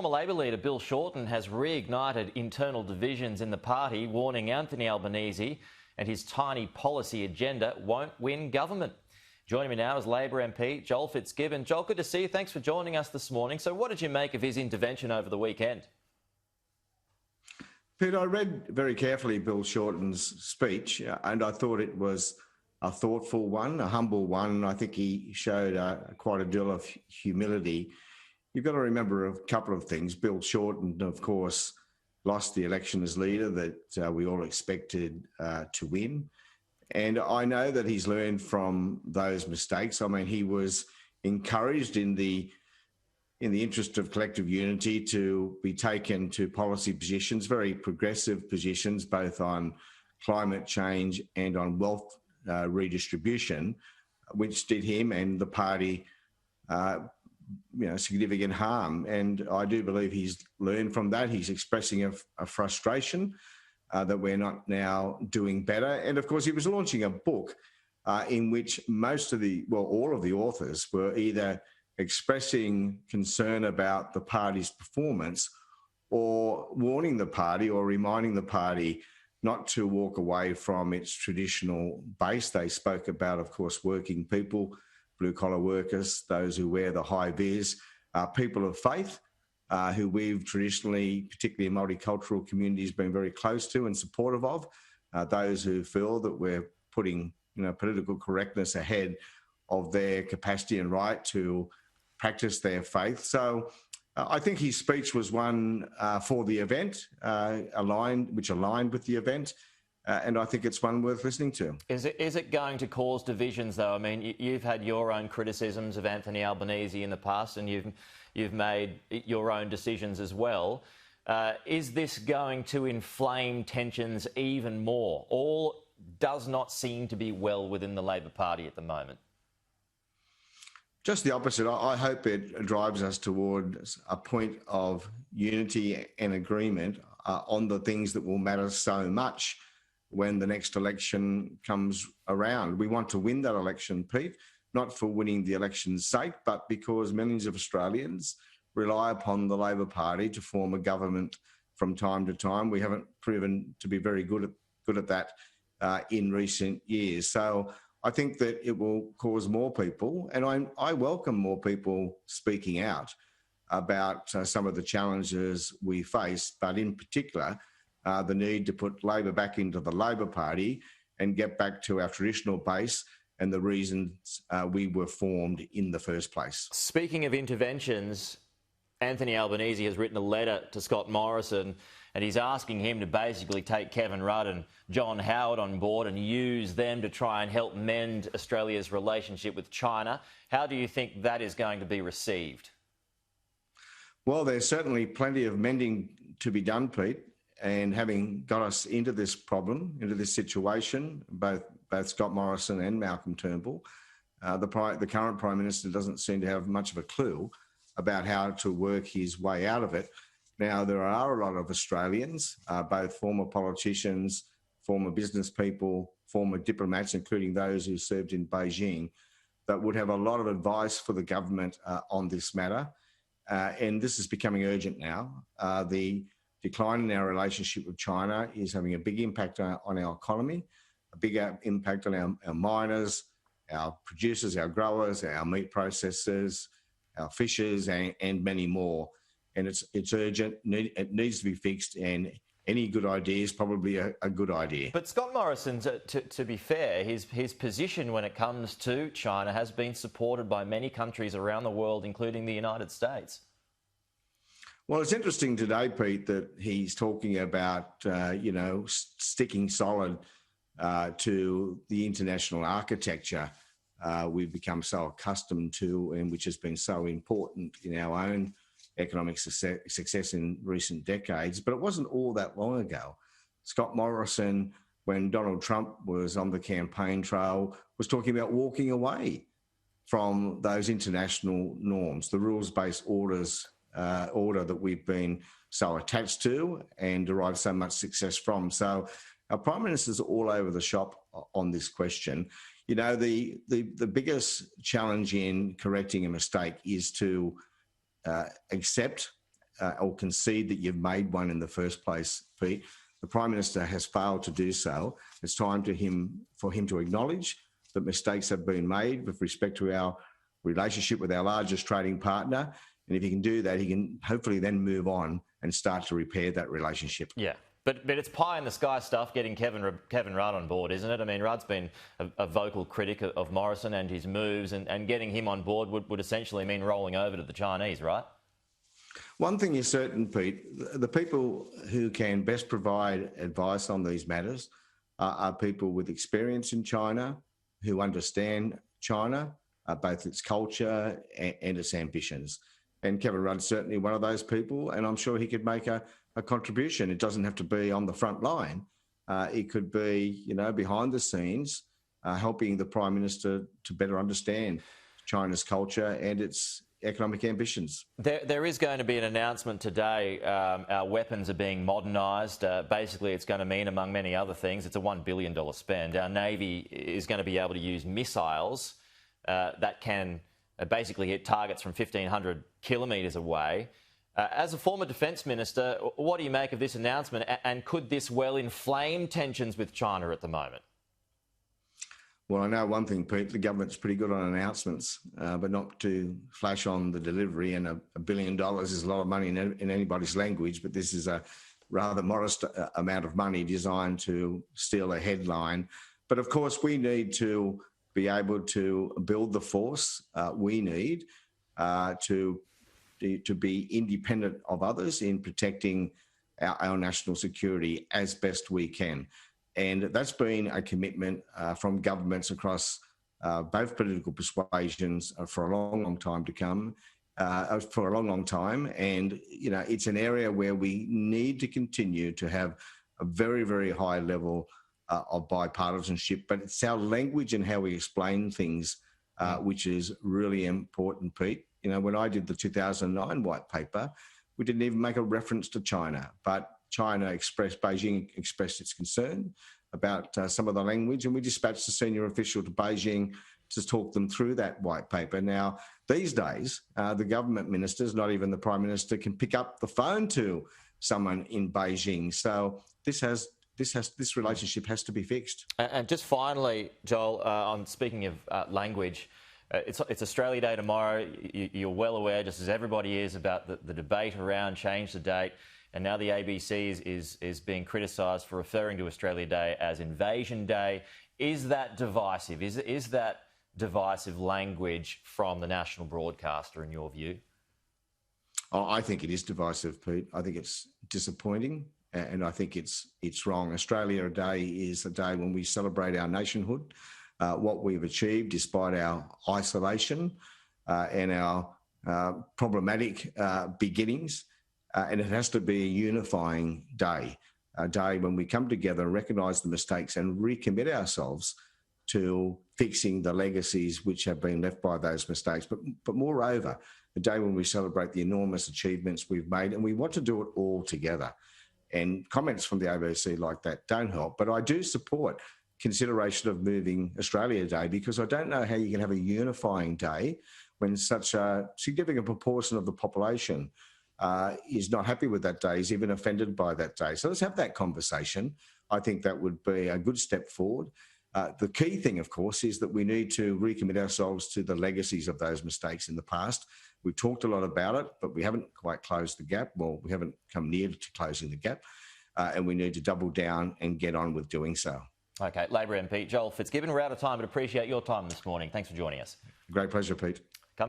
Former Labor leader Bill Shorten has reignited internal divisions in the party, warning Anthony Albanese and his tiny policy agenda won't win government. Joining me now is Labor MP Joel Fitzgibbon. Joel, good to see you. Thanks for joining us this morning. So what did you make of his intervention over the weekend? Pete, I read very carefully Bill Shorten's speech and I thought it was a thoughtful one, a humble one. I think he showed quite a deal of humility. You've got to remember a couple of things. Bill Shorten, of course, lost the election as leader that we all expected to win. And I know that he's learned from those mistakes. I mean, he was encouraged in the interest of collective unity to be taken to policy positions, very progressive positions, both on climate change and on wealth redistribution, which did him and the party significant harm. And I do believe he's learned from that. He's expressing a frustration that we're not now doing better. And of course, he was launching a book in which all of the authors were either expressing concern about the party's performance or warning the party or reminding the party not to walk away from its traditional base. They spoke about, of course, working people, blue-collar workers, those who wear the high vis, people of faith, who we've traditionally, particularly in multicultural communities, been very close to and supportive of, those who feel that we're putting political correctness ahead of their capacity and right to practice their faith. So I think his speech was one for the event, aligned with the event. And I think it's one worth listening to. Is it going to cause divisions, though? I mean, you've had your own criticisms of Anthony Albanese in the past, and you've made your own decisions as well. Is this going to inflame tensions even more? All does not seem to be well within the Labor Party at the moment. Just the opposite. I hope it drives us towards a point of unity and agreement on the things that will matter so much when the next election comes around. We want to win that election, Pete, not for winning the election's sake, but because millions of Australians rely upon the Labor Party to form a government from time to time. We haven't proven to be very good at that in recent years. So I think that it will cause more people, and I welcome more people speaking out about some of the challenges we face, but in particular, the need to put Labor back into the Labor Party and get back to our traditional base and the reasons we were formed in the first place. Speaking of interventions, Anthony Albanese has written a letter to Scott Morrison and he's asking him to basically take Kevin Rudd and John Howard on board and use them to try and help mend Australia's relationship with China. How do you think that is going to be received? Well, there's certainly plenty of mending to be done, Pete. And having got us into this problem, into this situation, both Scott Morrison and Malcolm Turnbull, the current Prime Minister doesn't seem to have much of a clue about how to work his way out of it. Now, there are a lot of Australians, both former politicians, former business people, former diplomats, including those who served in Beijing, that would have a lot of advice for the government on this matter. And this is becoming urgent now. The decline in our relationship with China is having a big impact on our economy, a bigger impact on our miners, our producers, our growers, our meat processors, our fishers, and many more. And it's urgent. It needs to be fixed, and any good idea is probably a good idea. But Scott Morrison, to be fair, his position when it comes to China has been supported by many countries around the world, including the United States. Well, it's interesting today, Pete, that he's talking about, sticking solid to the international architecture we've become so accustomed to and which has been so important in our own economic success in recent decades. But it wasn't all that long ago. Scott Morrison, when Donald Trump was on the campaign trail, was talking about walking away from those international norms, the rules-based order that we've been so attached to and derive so much success from. So our Prime Minister's all over the shop on this question. You know, the biggest challenge in correcting a mistake is to accept or concede that you've made one in the first place, Pete. The Prime Minister has failed to do so. It's time for him to acknowledge that mistakes have been made with respect to our relationship with our largest trading partner. And if he can do that, he can hopefully then move on and start to repair that relationship. Yeah. But it's pie in the sky stuff getting Kevin Rudd on board, isn't it? I mean, Rudd's been a vocal critic of Morrison and his moves, and getting him on board would essentially mean rolling over to the Chinese, right? One thing is certain, Pete, the people who can best provide advice on these matters are people with experience in China, who understand China, both its culture and its ambitions. And Kevin Rudd's certainly one of those people, and I'm sure he could make a contribution. It doesn't have to be on the front line. It could be, behind the scenes, helping the Prime Minister to better understand China's culture and its economic ambitions. There is going to be an announcement today. Our weapons are being modernised. Basically, it's going to mean, among many other things, it's a $1 billion spend. Our Navy is going to be able to use missiles that can basically hit targets from 1,500 kilometres away. As a former Defence Minister, what do you make of this announcement, and could this well inflame tensions with China at the moment? Well, I know one thing, Pete, the government's pretty good on announcements, but not to flash on the delivery, and $1 billion is a lot of money in anybody's language, but this is a rather modest amount of money designed to steal a headline. But of course, we need to be able to build the force we need to be independent of others in protecting our national security as best we can. And that's been a commitment from governments across both political persuasions for a long, long time to come, for a long, long time. And, it's an area where we need to continue to have a very, very high level of bipartisanship. But it's our language and how we explain things which is really important, Pete. When I did the 2009 white paper, we didn't even make a reference to China, but Beijing expressed its concern about some of the language, and we dispatched a senior official to Beijing to talk them through that white paper. Now, these days, the government ministers, not even the Prime Minister, can pick up the phone to someone in Beijing. So this relationship has to be fixed. And just finally, Joel, on speaking of language, it's Australia Day tomorrow. You're well aware, just as everybody is, about the debate around change the date. And now the ABC is being criticised for referring to Australia Day as Invasion Day. Is that divisive? Is that divisive language from the national broadcaster, in your view? Oh, I think it is divisive, Pete. I think it's disappointing, and I think it's wrong. Australia Day is a day when we celebrate our nationhood, what we've achieved despite our isolation and our problematic beginnings. And it has to be a unifying day, a day when we come together, recognise the mistakes and recommit ourselves to fixing the legacies which have been left by those mistakes. But moreover, a day when we celebrate the enormous achievements we've made, and we want to do it all together. And comments from the ABC like that don't help. But I do support consideration of moving Australia Day, because I don't know how you can have a unifying day when such a significant proportion of the population is not happy with that day, is even offended by that day. So let's have that conversation. I think that would be a good step forward. The key thing, of course, is that we need to recommit ourselves to the legacies of those mistakes in the past. We've talked a lot about it, but we haven't quite closed the gap. Well, we haven't come near to closing the gap, and we need to double down and get on with doing so. OK, Labor MP Joel Fitzgibbon, we're out of time, but appreciate your time this morning. Thanks for joining us. Great pleasure, Pete.